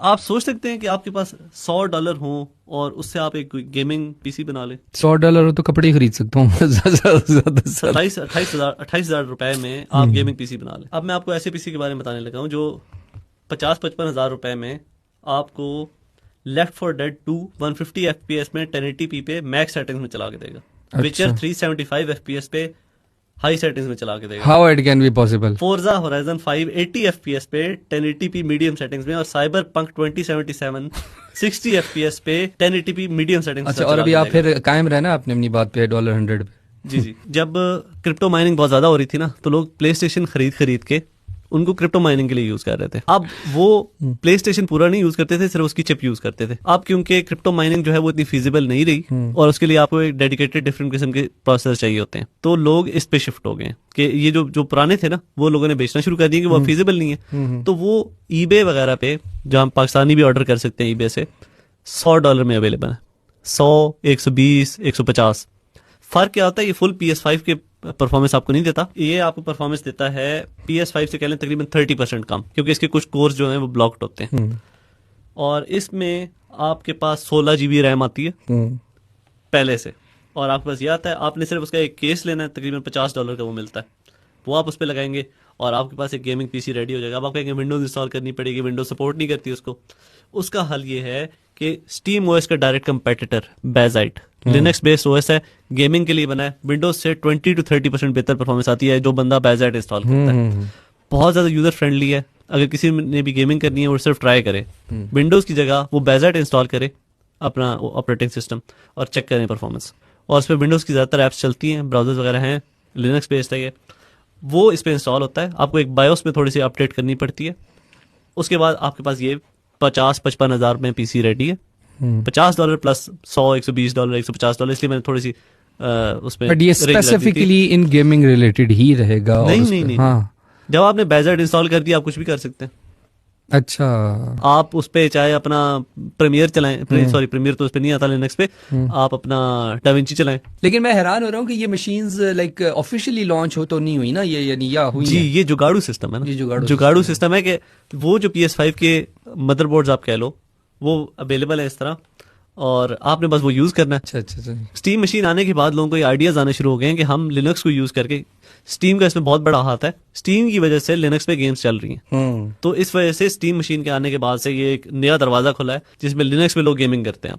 आप सोच सकते हैं कि आपके पास $100 हो और उससे आप एक गेमिंग पीसी बना लें। $100 हो तो कपड़े ही खरीद सकता हूँ। ज्यादा से ज्यादा 28,000 रुपए में आप गेमिंग पीसी बना लें। अब मैं आपको ऐसे पीसी के बारे में बताने लगा हूँ जो 50-55 हज़ार रुपए में आपको लेफ्ट फॉर डेड 2 150 FPS में 1080p पे मैक्स सेटिंग्स में चला के देगा। विचर 375 FPS पे हाई सेटिंग्स में चला के देगा। How it can be possible? Forza horizon 5 80 FPS पे 1080p मीडियम सेटिंग्स में और साइबर पंक 2077 60 FPS पे 1080p मीडियम सेटिंग्स। अच्छा, और अभी आप फिर कायम रहना अपनी अपनी बात पे $100 पे। जी जी। जब क्रिप्टो माइनिंग बहुत ज्यादा हो रही थी ना, तो लोग प्ले स्टेशन खरीद के उनको क्रिप्टो माइनिंग के लिए यूज कर रहे थे। अब वो प्ले स्टेशन पूरा नहीं यूज करते थे, सिर्फ उसकी चिप यूज करते थे। अब क्योंकि क्रिप्टो माइनिंग जो है वो इतनी फीजिबल नहीं रही और उसके लिए आपको एक डेडिकेटेड डिफरेंट किस्म के प्रोसेसर चाहिए होते हैं, तो लोग इस पे शिफ्ट हो गए कि ये जो पुराने थे ना, वो लोगों ने बेचना शुरू कर दिए कि वो फीजिबल नहीं है। तो वो ईबे वगैरह पे, जहाँ पाकिस्तानी भी ऑर्डर कर सकते हैं ईबे से, $100 में अवेलेबल है। 100, 120, 150। फर्क क्या होता है, ये फुल PS5 के परफॉर्मेंस आपको नहीं देता, ये आपको परफॉर्मेंस देता है PS5 से कह लें तकरीबन 30% कम, क्योंकि इसके कुछ कोर्स जो हैं वो ब्लॉक्ड होते हैं। और इसमें आपके पास 16 GB रैम आती है पहले से, और आपके पास ये आता है, आपने सिर्फ उसका एक केस लेना है, तकरीबन $50 का वो मिलता है, वो आप उस पर लगाएंगे और आपके पास एक गेमिंग पीसी रेडी हो जाएगा। अब आप कहेंगे विंडोज इंस्टॉल करनी पड़ेगी, विंडोज सपोर्ट नहीं करती उसको। उसका हल ये है कि स्टीम ओएस का direct competitor Bazzite Linux based OS है, गेमिंग के लिए बना है, विंडोज से 20 to 30% बेहतर परफॉर्मेंस आती है जो बंदा बेजाइट इंस्टॉल करता है। बहुत ज्यादा यूजर फ्रेंडली है, अगर किसी ने भी गेमिंग करनी है वो सिर्फ ट्राई करे, विंडोज की जगह वो बेजाइट इंस्टॉल करे अपना ऑपरेटिंग सिस्टम और चेक करें परफॉर्मेंस। और उस पर विंडोज की ज्यादातर एप्स चलती हैं, ब्राउजर्स वगैरह हैं, लिनक्स बेस्ड है ये, वो इस पर इंस्टॉल होता है। आपको एक बायोस में थोड़ी सी अपडेट करनी पड़ती है, उसके बाद आपके पास ये 50-55 हज़ार में पीसी रेडी है। $50 प्लस $100, $120, $150, इसलिए मैंने थोड़ी सी उसमें। बट ये स्पेसिफिकली इन गेमिंग रिलेटेड ही रहेगा? नहीं। हाँ, जब आपने बेजाइट इंस्टॉल कर दिया आप कुछ भी कर सकते हैं। अच्छा, आप उस पे चाहे अपना प्रीमियर चलाएं, प्रीमियर तो उस पे नहीं आता लिनक्स पे, आप अपना डाविंची चलाएं। लेकिन मैं हैरान हो रहा हूँ कि ये मशीन्स लाइक ऑफिशियली लॉन्च हो तो नहीं हुई ना, ये यानी या हुई जी, ये जुगाड़ू सिस्टम है ना, ये जुगाड़ू सिस्टम है कि वो जो PS5 के मदरबोर्ड्स आप कह लो वो अवेलेबल है इस तरह, और आपने बस वो यूज करना है। अच्छा। स्टीम मशीन आने के बाद लोगों को ये आइडियाज आने शुरू हो गए हैं कि हम लिनक्स को यूज करके, स्टीम का इसमें बहुत बड़ा हाथ है, स्टीम की वजह से लिनक्स पे गेम्स चल रही हैं। तो इस वजह से स्टीम मशीन के आने के बाद से ये एक नया दरवाजा खुला है जिसमें लिनक्स पे लोग गेमिंग करते हैं।